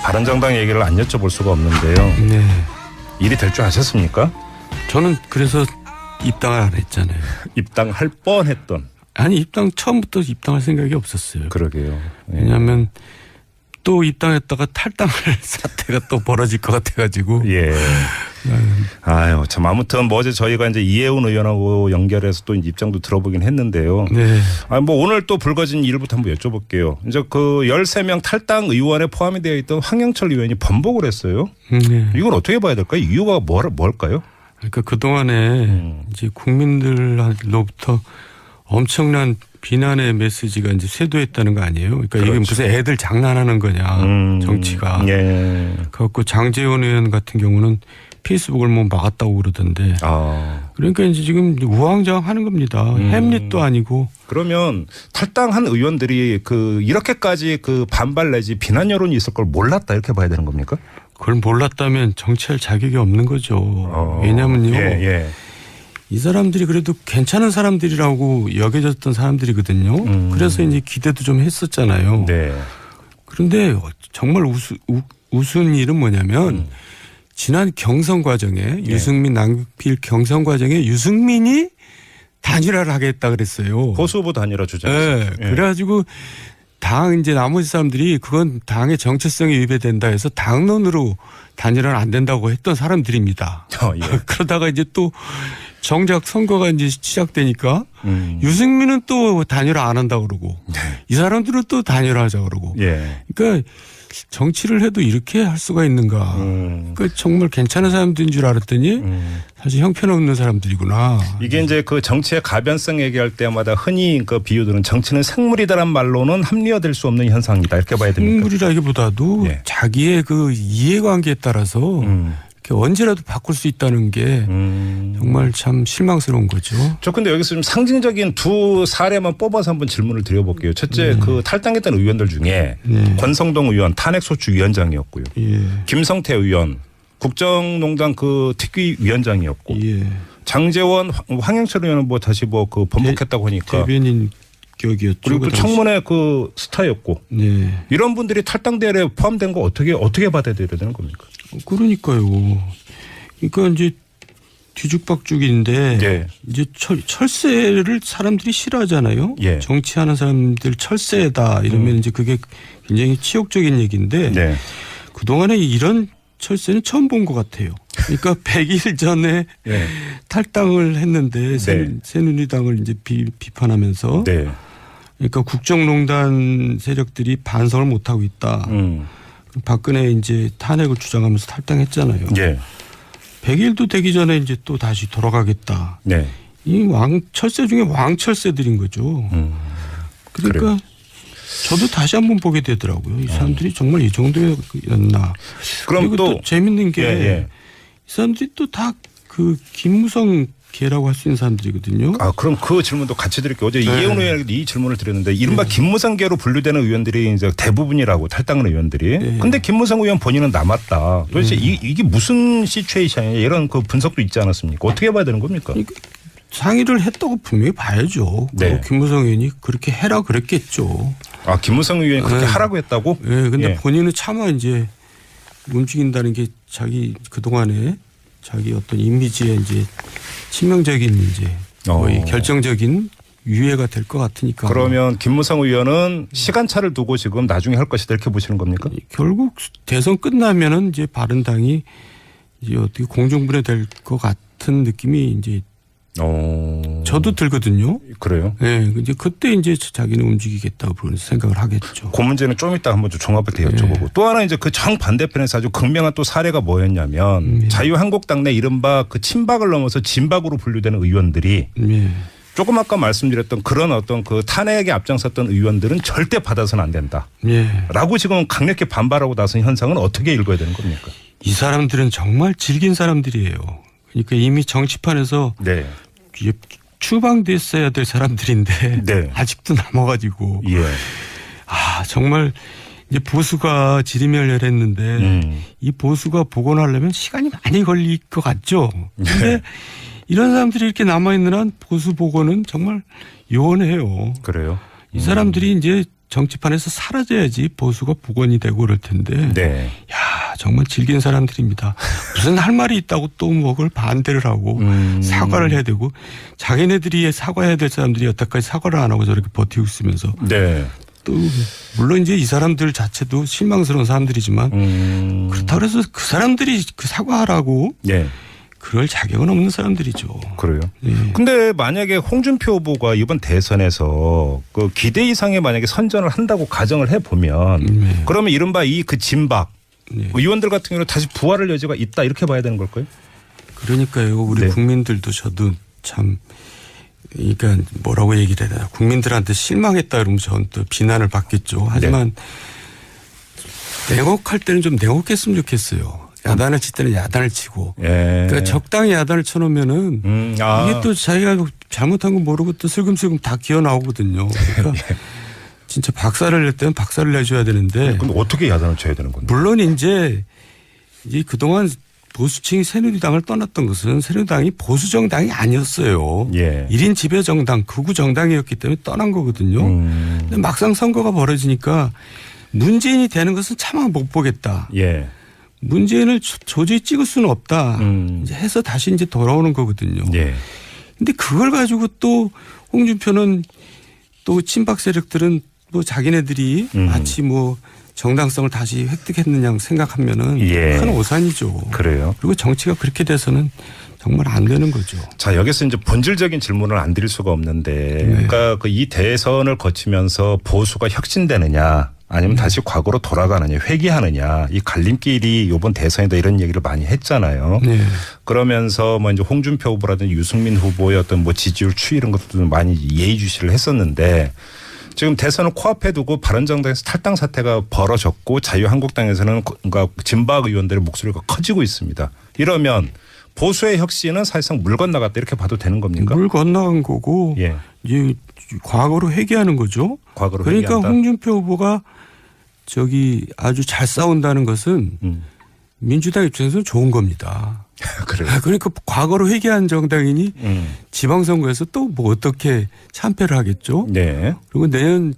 바른정당 얘기를 안 여쭤볼 수가 없는데요. 네. 일이 될 줄 아셨습니까? 저는 그래서 입당을 안 했잖아요. 입당할 뻔했던. 아니 입당 처음부터 입당할 생각이 없었어요. 그러게요. 네. 왜냐하면 또 입당했다가 탈당할 사태가 또 벌어질 것 같아가지고. 예. 아유, 참 아무튼 뭐 어제 저희가 이제 이해운 의원하고 연결해서 또 입장도 들어보긴 했는데요. 네. 뭐 오늘 또 불거진 일부터 한번 여쭤볼게요. 이제 그 13명 탈당 의원에 포함이 되어 있던 황영철 의원이 번복을 했어요. 네. 이건 어떻게 봐야 될까요? 이유가 뭘까요? 그러니까 그동안에 이제 국민들로부터 엄청난 비난의 메시지가 이제 쇄도했다는 거 아니에요? 그러니까 그렇죠. 이게 무슨 애들 장난하는 거냐, 정치가. 예. 그래갖고 장제원 의원 같은 경우는 페이스북을 뭐 막았다고 그러던데. 그러니까 이제 지금 우왕좌왕하는 겁니다. 햄릿도 아니고. 그러면 탈당한 의원들이 그 이렇게까지 그 반발 내지 비난 여론이 있을 걸 몰랐다 이렇게 봐야 되는 겁니까? 그걸 몰랐다면 정치할 자격이 없는 거죠. 왜냐면요. 이 사람들이 그래도 괜찮은 사람들이라고 여겨졌던 사람들이거든요. 그래서 이제 기대도 좀 했었잖아요. 네. 그런데 정말 우스운 일은 뭐냐면 지난 경선 과정에 유승민 남길 경선 과정에 유승민이 단일화를 하겠다 그랬어요. 보수 후보 단일화 주장했었죠. 네. 그래가지고 당 이제 나머지 사람들이 그건 당의 정체성이 위배된다 해서 당론으로 단일화는 안 된다고 했던 사람들입니다. 예. 그러다가 이제 또 정작 선거가 이제 시작되니까 유승민은 또 단일화 안 한다고 그러고 이 사람들은 또 단일화 하자고 그러고. 예. 그러니까 정치를 해도 이렇게 할 수가 있는가. 그러니까 정말 괜찮은 사람들인 줄 알았더니 사실 형편없는 사람들이구나. 이게 이제 그 정치의 가변성 얘기할 때마다 흔히 그 비유들은 정치는 생물이다란 말로는 합리화될 수 없는 현상이다 이렇게 봐야 됩니까? 생물이라기보다도 예. 자기의 그 이해관계에 따라서 이렇게 언제라도 바꿀 수 있다는 게 정말 참 실망스러운 거죠. 저 근데 여기서 좀 상징적인 두 사례만 뽑아서 한번 질문을 드려볼게요. 첫째 그 탈당했던 의원들 중에 권성동 의원 탄핵소추 위원장이었고요. 예. 김성태 의원 국정농단 그 특위위원장이었고 장제원 황영철 의원은 뭐 다시 뭐 그 번복했다고 하니까 대변인 격이었죠. 그리고 또 청문회 그 스타였고 이런 분들이 탈당 대회에 포함된 거 어떻게 받아들여야 되는 겁니까? 그러니까요. 그러니까 이제 뒤죽박죽인데 예. 이제 철새를 사람들이 싫어하잖아요. 예. 정치하는 사람들 철새다 이러면 이제 그게 굉장히 치욕적인 얘기인데 그동안에 이런 철새는 처음 본 것 같아요. 그러니까 100일 전에 예. 탈당을 했는데 새누리당을 이제 비판하면서 그러니까 국정농단 세력들이 반성을 못하고 있다. 박근혜 이제 탄핵을 주장하면서 탈당했잖아요. 100일도 되기 전에 이제 또 다시 돌아가겠다. 이 철새 중에 왕철새들인 거죠. 그러니까 그래요. 저도 다시 한번 보게 되더라고요. 이 사람들이 정말 이 정도였나. 그럼 그리고 또 재밌는 게 이 사람들이 또 다 그 김무성 계라고 할 수 있는 사람들이거든요. 그럼 그 질문도 같이 드릴게요. 어제 이해운 의원에게 이 질문을 드렸는데 이른바 김무성계로 분류되는 의원들이 이제 대부분이라고 탈당한 의원들이. 근데 김무성 의원 본인은 남았다. 도대체 이게 무슨 시츄에이션이냐 이런 그 분석도 있지 않았습니까? 어떻게 봐야 되는 겁니까? 그러니까 상의를 했다고 분명히 봐야죠. 김무성 의원이 그렇게 해라 그랬겠죠. 김무성 의원이 그렇게 하라고 했다고? 근데 본인은 차마 이제 움직인다는 게 자기 그동안에 자기 어떤 이미지에 이제 치명적인 이제 거의 결정적인 유해가 될 것 같으니까. 그러면 김무성 의원은 시간차를 두고 지금 나중에 할 것이다 이렇게 보시는 겁니까? 결국 대선 끝나면은 이제 바른당이 이제 어떻게 공중분해될 것 같은 느낌이 이제 저도 들거든요. 그래요? 네, 이제 그때 이제 자기는 움직이겠다고 그런 생각을 하겠죠. 그 문제는 좀 이따 한번 좀 종합을 여쭤보고 또 하나 이제 그 정반대편에서 아주 극명한 또 사례가 뭐였냐면 자유한국당 내 이른바 그 친박을 넘어서 진박으로 분류되는 의원들이 조금 아까 말씀드렸던 그런 어떤 그 탄핵에 앞장섰던 의원들은 절대 받아서는 안 된다. 라고 지금 강력히 반발하고 나선 현상은 어떻게 읽어야 되는 겁니까? 이 사람들은 정말 질긴 사람들이에요. 그러니까 이미 정치판에서 추방됐어야 될 사람들인데 아직도 남아가지고 정말 이제 보수가 지리멸렬했는데 이 보수가 복원하려면 시간이 많이 걸릴 것 같죠. 그런데 이런 사람들이 이렇게 남아있는 한 보수 복원은 정말 요원해요. 그래요? 이 사람들이 이제 정치판에서 사라져야지 보수가 복원이 되고 그럴 텐데. 네. 야, 정말 질긴 사람들입니다. 무슨 할 말이 있다고 또 뭐 그걸 반대를 하고 사과를 해야 되고 자기네들이 사과해야 될 사람들이 여태까지 사과를 안 하고 저렇게 버티고 있으면서. 네. 또 물론 이제 이 사람들 자체도 실망스러운 사람들이지만 그렇다고 해서 그 사람들이 그 사과하라고 네. 그럴 자격은 없는 사람들이죠. 그래요. 예. 근데 만약에 홍준표 후보가 이번 대선에서 그 기대 이상의 만약에 선전을 한다고 가정을 해보면 그러면 이른바 이 그 진박 의원들 같은 경우는 다시 부활할 여지가 있다 이렇게 봐야 되는 걸까요? 그러니까요. 우리 국민들도 저도 참 그러니까 뭐라고 얘기를 해야 되나. 국민들한테 실망했다 그러면 저는 또 비난을 받겠죠. 하지만 냉혹할 때는 좀 냉혹했으면 좋겠어요. 야단을 칠 때는 야단을 치고. 그러니까 적당히 야단을 쳐놓으면은 이게 또 자기가 잘못한 거 모르고 또 슬금슬금 다 기어 나오거든요. 그러니까 진짜 박살을 낼 때는 박살을 내줘야 되는데. 그럼 어떻게 야단을 쳐야 되는 건데? 물론 이제 그동안 보수층이 새누리당을 떠났던 것은 새누리당이 보수정당이 아니었어요. 1인 지배정당, 극우 정당이었기 때문에 떠난 거거든요. 근데 막상 선거가 벌어지니까 문재인이 되는 것은 차마 못 보겠다. 문재인을 도저히 찍을 수는 없다. 이제 해서 다시 이제 돌아오는 거거든요. 근데 그걸 가지고 또 홍준표는 또 친박 세력들은 뭐 자기네들이 마치 뭐 정당성을 다시 획득했느냐 생각하면은 큰 오산이죠. 그래요. 그리고 정치가 그렇게 돼서는 정말 안 되는 거죠. 자, 여기서 이제 본질적인 질문을 안 드릴 수가 없는데 그러니까 그 이 대선을 거치면서 보수가 혁신되느냐 아니면 다시 과거로 돌아가느냐 회귀하느냐 이 갈림길이 이번 대선이다 이런 얘기를 많이 했잖아요. 그러면서 뭐 이제 홍준표 후보라든지 유승민 후보의 어떤 뭐 지지율 추이 이런 것도 많이 예의주시를 했었는데 지금 대선을 코앞에 두고 바른정당에서 탈당 사태가 벌어졌고 자유한국당에서는 그러니까 진박 의원들의 목소리가 커지고 있습니다. 이러면 보수의 혁신은 사실상 물 건너갔다 이렇게 봐도 되는 겁니까? 물 건너간 거고 이제 과거로 회귀하는 거죠. 과거로 그러니까 회귀한다. 홍준표 후보가 아주 잘 싸운다는 것은 민주당 입장에서는 좋은 겁니다. 그래요. 그러니까 과거로 회귀한 정당이니 지방선거에서 또 뭐 어떻게 참패를 하겠죠. 그리고 내년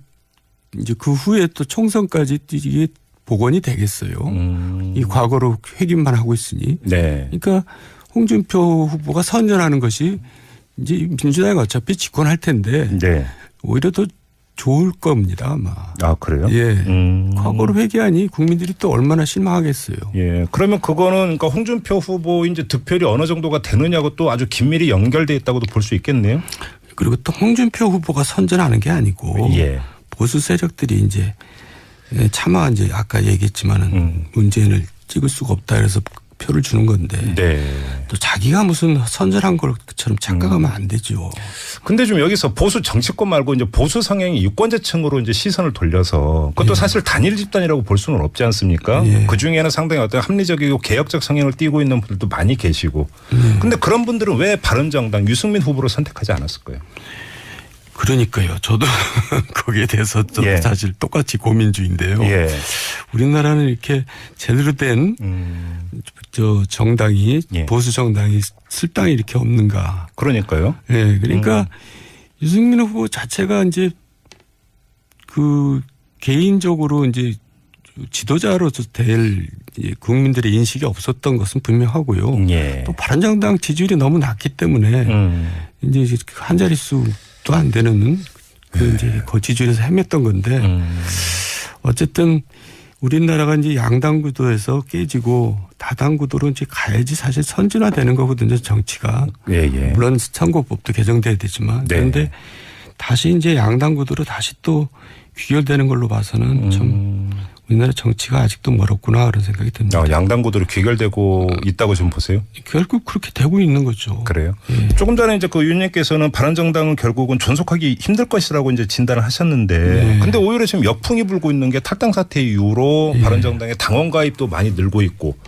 이제 그 후에 또 총선까지 이게 복원이 되겠어요. 이 과거로 회귀만 하고 있으니. 그러니까 홍준표 후보가 선전하는 것이 이제 민주당이 어차피 집권할 텐데 오히려 더 좋을 겁니다, 아마. 아, 그래요? 과거로 회귀하니 국민들이 또 얼마나 실망하겠어요. 그러면 그거는 그러니까 홍준표 후보 이제 득표율이 어느 정도가 되느냐고 또 아주 긴밀히 연결돼 있다고도 볼 수 있겠네요. 그리고 또 홍준표 후보가 선전하는 게 아니고 보수 세력들이 이제 차마 이제 아까 얘기했지만은 문재인을 찍을 수가 없다 그래서 표를 주는 건데 또 자기가 무슨 선전한 것처럼 착각하면 안 되죠. 근데 좀 여기서 보수 정치권 말고 이제 보수 성향이 유권자층으로 이제 시선을 돌려서 그것도 사실 단일 집단이라고 볼 수는 없지 않습니까? 그 중에는 상당히 어떤 합리적이고 개혁적 성향을 띠고 있는 분들도 많이 계시고. 근데 그런 분들은 왜 바른정당 유승민 후보를 선택하지 않았을까요? 그러니까요. 저도 거기에 대해서 저도 사실 똑같이 고민 중인데요. 우리나라는 이렇게 제대로 된 정당이 보수 정당이 쓸 땅이 이렇게 없는가. 그러니까요. 그러니까 유승민 후보 자체가 이제 그 개인적으로 이제 지도자로서 될 국민들의 인식이 없었던 것은 분명하고요. 또 바른정당 지지율이 너무 낮기 때문에 이제 한 자릿수도 안 되는 그 이제 지지율에서 헤맸던 건데 어쨌든 우리나라가 이제 양당 구도에서 깨지고 다당 구도로 이제 가야지 사실 선진화되는 거거든요, 정치가. 물론 선거법도 개정돼야 되지만 그런데 다시 이제 양당 구도로 다시 또 귀결되는 걸로 봐서는 좀 우리나라 정치가 아직도 멀었구나 그런 생각이 듭니다. 양당 구도로 귀결되고 있다고 좀 보세요? 결국 그렇게 되고 있는 거죠. 그래요? 조금 전에 이제 그 의원님께서는 바른정당은 결국은 존속하기 힘들 것이라고 이제 진단을 하셨는데 근데 오히려 지금 역풍이 불고 있는 게 탈당 사태 이후로 바른정당의 당원 가입도 많이 늘고 있고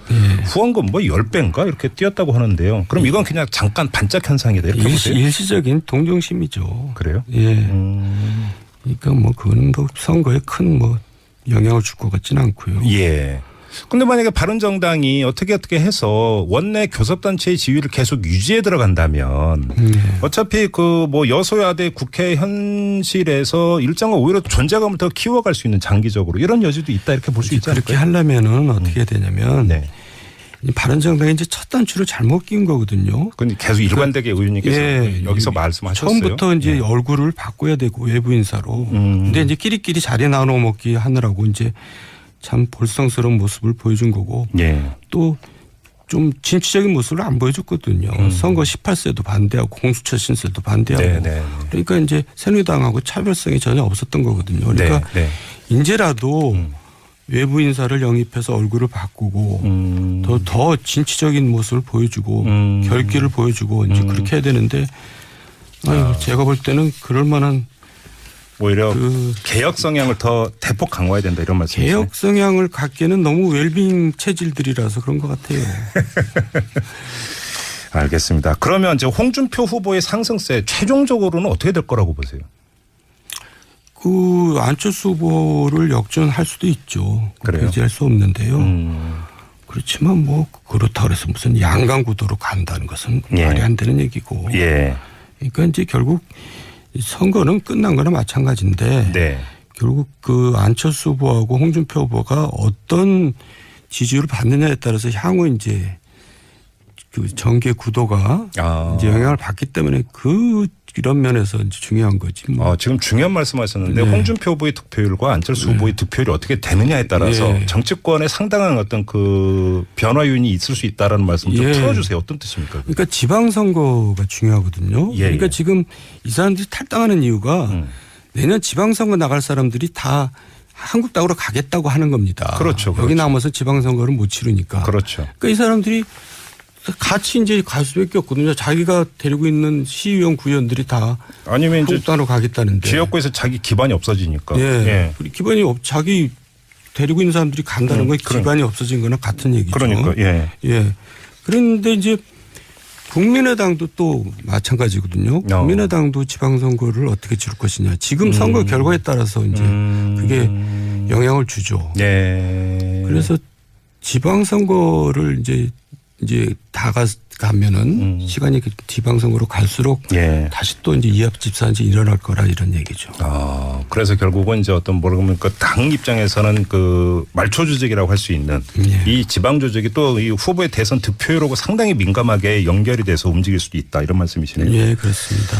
후원금 뭐 10배인가 이렇게 뛰었다고 하는데요. 그럼 이건 그냥 잠깐 반짝 현상이다 이렇게 보세요? 일시적인 동정심이죠. 그래요? 그러니까 뭐 그거는 뭐 선거에 큰 뭐 영향을 줄 것 같지는 않고요. 근데 만약에 바른정당이 어떻게 해서 원내 교섭단체의 지위를 계속 유지해 들어간다면 어차피 그 뭐 여소야대 국회 현실에서 일정한 오히려 존재감을 더 키워갈 수 있는 장기적으로 이런 여지도 있다 이렇게 볼 수 있지 않을까요? 그렇게 하려면은 어떻게 되냐면 네. 바른정당이 이제 첫 단추를 잘못 낀 거거든요. 근데 계속 일관되게 의원님께서 예, 여기서 말씀하셨어요. 처음부터 이제 얼굴을 바꿔야 되고 외부 인사로. 근데 이제 끼리끼리 자리 나눠 먹기 하느라고 이제 참 볼썽스러운 모습을 보여준 거고. 예. 또 좀 진취적인 모습을 안 보여줬거든요. 선거 18세도 반대하고 공수처 신설도 반대하고. 네네. 그러니까 이제 새누리당하고 차별성이 전혀 없었던 거거든요. 그러니까 네. 이제라도 외부 인사를 영입해서 얼굴을 바꾸고 더 진취적인 모습을 보여주고 결기를 보여주고 이제 그렇게 해야 되는데 제가 볼 때는 그럴 만한 오히려 개혁 성향을 더 대폭 강화해야 된다 이런 말씀이시죠? 개혁 성향을 갖기에는 너무 웰빙 체질들이라서 그런 것 같아요. 알겠습니다. 그러면 이제 홍준표 후보의 상승세 최종적으로는 어떻게 될 거라고 보세요? 그 안철수 후보를 역전할 수도 있죠. 배제할 수 없는데요. 그렇지만 뭐 그렇다고 해서 무슨 양강구도로 간다는 것은 말이 안 되는 얘기고. 예. 그러니까 이제 결국 선거는 끝난 거나 마찬가지인데 네. 결국 그 안철수 후보하고 홍준표 후보가 어떤 지지율을 받느냐에 따라서 향후 이제 그 정계 구도가 이제 영향을 받기 때문에 이런 면에서 이제 중요한 거지. 뭐. 지금 중요한 말씀하셨는데 홍준표 후보의 득표율과 안철수 후보의 득표율이 어떻게 되느냐에 따라서 정치권에 상당한 어떤 그 변화 요인이 있을 수 있다라는 말씀 좀 풀어주세요. 어떤 뜻입니까? 그러니까 지방선거가 중요하거든요. 그러니까 지금 이 사람들이 탈당하는 이유가 내년 지방선거 나갈 사람들이 다 한국당으로 가겠다고 하는 겁니다. 그렇죠. 여기 남아서 지방선거를 못 치르니까. 그렇죠. 그러니까 이 사람들이 같이 이제 갈 수밖에 없거든요. 자기가 데리고 있는 시의원 구의원들이 다 아니면 한국당으로 가겠다는데. 지역구에서 자기 기반이 없어지니까. 기반이 자기 데리고 있는 사람들이 간다는 건 기반이 없어진 거나 같은 얘기죠. 그러니까 그런데 이제 국민의당도 또 마찬가지거든요. 국민의당도 지방선거를 어떻게 치를 것이냐. 지금 선거 결과에 따라서 이제 그게 영향을 주죠. 그래서 지방선거를 이제 다 가면은 시간이 지방선거로 갈수록 다시 또 이제 이합집산이 일어날 거라 이런 얘기죠. 그래서 결국은 이제 어떤 모르면 그 당 입장에서는 그 말초 조직이라고 할 수 있는 이 지방 조직이 또 이 후보의 대선 득표율하고 상당히 민감하게 연결이 돼서 움직일 수도 있다 이런 말씀이시네요. 예, 그렇습니다.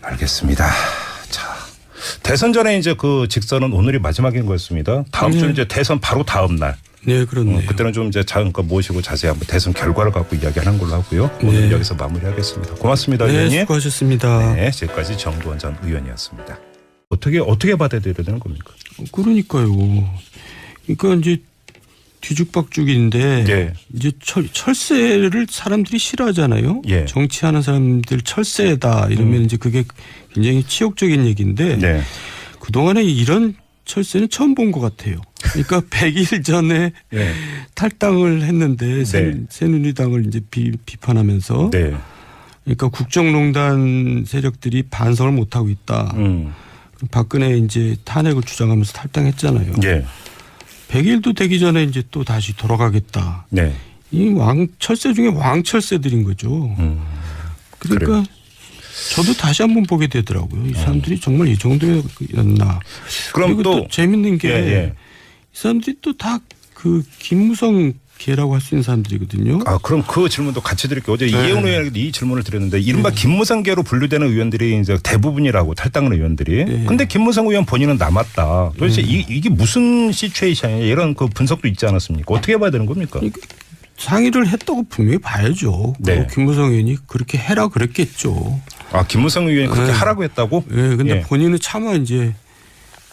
알겠습니다. 자, 대선 전에 이제 그 직선은 오늘이 마지막인 거였습니다. 다음 주 이제 대선 바로 다음 날. 네, 그렇네요. 그때는 좀 이제 잠깐 모시고 자세히 한번 대선 결과를 갖고 이야기하는 걸로 하고요. 오늘 여기서 마무리하겠습니다. 고맙습니다, 의원님. 수고하셨습니다. 네, 지금까지 정두원 전 의원이었습니다. 어떻게 받아들여야 되는 겁니까? 그러니까요. 그러니까 이제 뒤죽박죽인데 이제 철새를 사람들이 싫어하잖아요. 정치하는 사람들 철새다 이러면 이제 그게 굉장히 치욕적인 얘기인데 그동안에 이런 철새는 처음 본 것 같아요. 그러니까 100일 전에 탈당을 했는데 새누리당을 이제 비판하면서 그러니까 국정농단 세력들이 반성을 못 하고 있다. 박근혜 이제 탄핵을 주장하면서 탈당했잖아요. 100일도 되기 전에 이제 또 다시 돌아가겠다. 이 철새 중에 왕철새들인 거죠. 그러니까 그래요. 저도 다시 한번 보게 되더라고요. 이 사람들이 정말 이 정도였나. 그리고 또 재밌는 게 이 사람들이 또 다 그 김무성 계라고 할 수 있는 사람들이거든요. 그럼 그 질문도 같이 드릴게요. 어제 이혜훈 의원에게 이 질문을 드렸는데 이른바 김무성계로 분류되는 의원들이 이제 대부분이라고 탈당하는 의원들이. 근데 김무성 의원 본인은 남았다. 도대체 이게 무슨 시츄에이션이냐 이런 그 분석도 있지 않았습니까? 어떻게 봐야 되는 겁니까? 상의를 했다고 분명히 봐야죠. 김무성 의원이 그렇게 해라 그랬겠죠. 김무성 의원이 그렇게 하라고 했다고? 근데 본인은 차마 이제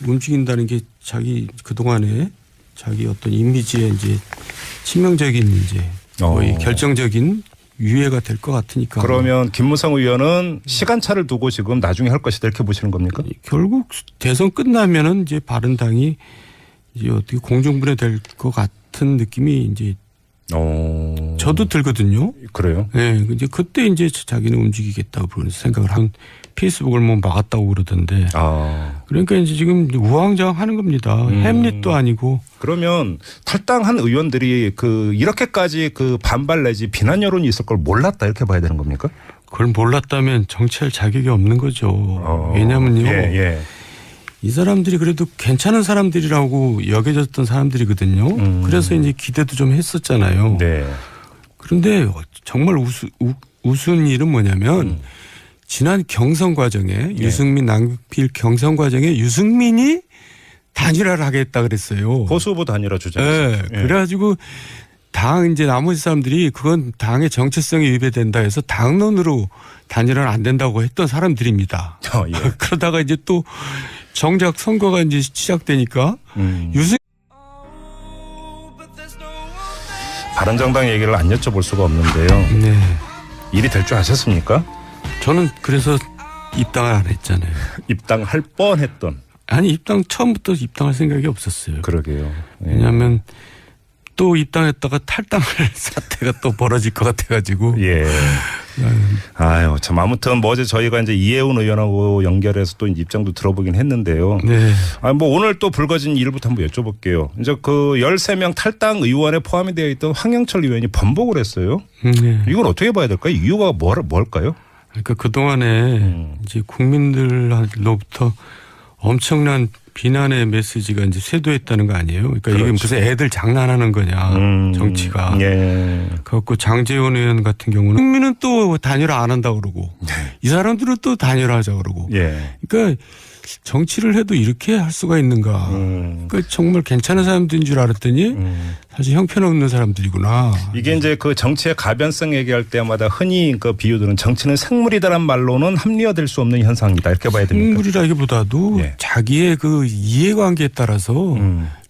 움직인다는 게 자기 그동안에 자기 어떤 이미지에 이제 치명적인 이제 거의 결정적인 유해가 될 것 같으니까. 그러면 김무성 의원은 시간차를 두고 지금 나중에 할 것이다 이렇게 보시는 겁니까? 결국 대선 끝나면은 이제 바른당이 이제 어떻게 공중분해될 것 같은 느낌이 이제 저도 들거든요. 그래요? 네, 이제 그때 이제 자기는 움직이겠다고 그런 생각을 한 페이스북을 뭐 막았다고 그러던데. 그러니까 이제 지금 우왕좌왕하는 겁니다. 햄릿도 아니고. 그러면 탈당한 의원들이 이렇게까지 반발 내지 비난 여론이 있을 걸 몰랐다 이렇게 봐야 되는 겁니까? 그걸 몰랐다면 정치할 자격이 없는 거죠. 왜냐면요. 이 사람들이 그래도 괜찮은 사람들이라고 여겨졌던 사람들이거든요. 그래서 이제 기대도 좀 했었잖아요. 네. 그런데 정말 우스운 일은 뭐냐면 지난 경선 과정에 유승민 남길 경선 과정에 유승민이 단일화를 하겠다 그랬어요. 보수 후보 단일화 주장했어요. 네. 그래가지고 당 이제 나머지 사람들이 그건 당의 정체성에 위배된다 해서 당론으로 단일화는 안 된다고 했던 사람들입니다. 그러다가 이제 또 정작 선거가 이제 시작되니까 바른정당 얘기를 안 여쭤볼 수가 없는데요. 네. 일이 될 줄 아셨습니까? 저는 그래서 입당을 안 했잖아요. 입당할 뻔했던. 아니 처음부터 입당할 생각이 없었어요. 그러게요. 왜냐하면 또 입당했다가 탈당할 사태가 또 벌어질 것 같아가지고. 예. 아유, 참 아무튼 어제 저희가 이제 이해운 의원하고 연결해서 또 입장도 들어보긴 했는데요. 네. 오늘 또 불거진 일부터 한번 여쭤볼게요. 이제 13명 탈당 의원에 포함이 되어 있던 황영철 의원이 번복을 했어요. 네. 이걸 어떻게 봐야 될까요? 이유가 뭘까요? 그러니까 그동안에 이제 국민들로부터 엄청난 비난의 메시지가 이제 쇄도했다는 거 아니에요? 그러니까 이게 무슨 애들 장난하는 거냐, 정치가. 예. 그래갖고 장제원 의원 같은 경우는 국민은 또 단일화 안 한다고 그러고 이 사람들은 또 단일화 하자고 그러고. 예. 그러니까 정치를 해도 이렇게 할 수가 있는가. 그러니까 정말 괜찮은 사람들인 줄 알았더니 사실 형편없는 사람들이구나. 이게 이제 정치의 가변성 얘기할 때마다 흔히 비유들은 정치는 생물이다란 말로는 합리화될 수 없는 현상이다 이렇게 봐야 됩니까? 생물이라기보다도 자기의 이해관계에 따라서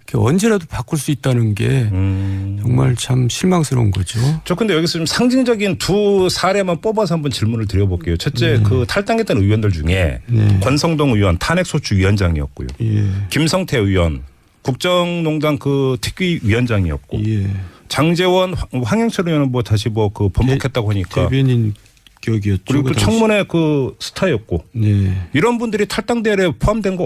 이렇게 언제라도 바꿀 수 있다는 게 정말 참 실망스러운 거죠. 저 근데 여기서 좀 상징적인 두 사례만 뽑아서 한번 질문을 드려볼게요. 첫째, 탈당했던 의원들 중에 권성동 의원 탄핵소추위원장이었고요. 김성태 의원 국정농단 특위위원장이었고 장제원 황영철 의원은 다시 번복했다고 하니까 대변인 격이었죠. 그리고 또 청문회 스타였고 이런 분들이 탈당 대회에 포함된 거